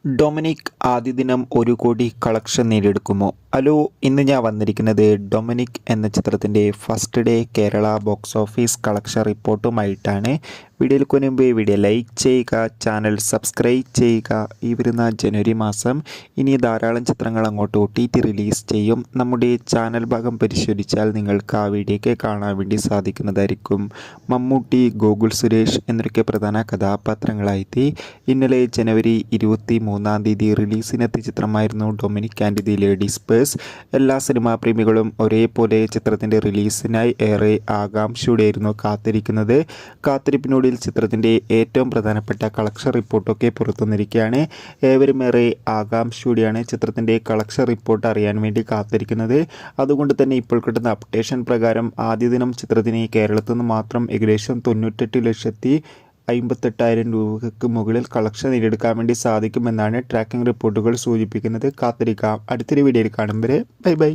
Dominic ആദ്യ ദിനം 1 കോടി കളക്ഷൻ നേടിയെടുക്കുമോ? ഹലോ, ഇന്ന് ഞാൻ വന്നിരിക്കുന്നത് ഡൊമിനിക് എന്ന ചിത്രത്തിൻ്റെ first day Kerala box office collection റിപ്പോർട്ടുമായിട്ടാണ്. വീഡിയോയിലേക്ക് മുൻപ് വീഡിയോ ലൈക്ക് ചെയ്യുക, ചാനൽ സബ്സ്ക്രൈബ് ചെയ്യുക. ഈ വരുന്ന ജനുവരി മാസം ഇനി ധാരാളം ചിത്രങ്ങൾ അങ്ങോട്ട് OTT റിലീസ് ചെയ്യും. നമ്മുടെ ചാനൽ ഭാഗം പരിശോധിച്ചാൽ നിങ്ങൾക്ക് ആ വീഡിയോയ്ക്ക് കാണാൻ വേണ്ടി സാധിക്കുന്നതായിരിക്കും. മമ്മൂട്ടി, ഗോകുൽ സുരേഷ് എന്നൊക്കെ പ്രധാന കഥാപാത്രങ്ങളായി ഇന്നലെ ജനുവരി 23-ാം തീയതി റിലീസിനെത്തിയ ചിത്രമായിരുന്നു Dominic and the ladies purse. എല്ലാ സിനിമാ പ്രേമികളും ഒരേപോലെ ചിത്രത്തിൻ്റെ റിലീസിനായി ഏറെ ആകാംക്ഷയോടെയായിരുന്നു കാത്തിരിക്കുന്നത്. കാത്തിരിപ്പിനോടിൽ ചിത്രത്തിൻ്റെ ഏറ്റവും പ്രധാനപ്പെട്ട കളക്ഷൻ റിപ്പോർട്ടൊക്കെ പുറത്തുവന്നിരിക്കുകയാണ്. ഏവരും ഏറെ ആകാംക്ഷയോടെയാണ് ചിത്രത്തിൻ്റെ കളക്ഷൻ റിപ്പോർട്ട് അറിയാൻ വേണ്ടി കാത്തിരിക്കുന്നത്. അതുകൊണ്ട് തന്നെ ഇപ്പോൾ കിട്ടുന്ന അപ്ഡേഷൻ പ്രകാരം ആദ്യ ദിനം ചിത്രത്തിന് കേരളത്തിൽ നിന്ന് മാത്രം ഏകദേശം 98,58,000 രൂപയ്ക്ക് മുകളിൽ കളക്ഷൻ നേടിയെടുക്കാൻ വേണ്ടി സാധിക്കുമെന്നാണ് ട്രാക്കിംഗ് റിപ്പോർട്ടുകൾ സൂചിപ്പിക്കുന്നത്. കാത്തിരിക്കാം. അടുത്തൊരു വീഡിയോയിൽ കാണും വരെ ബൈ ബൈ.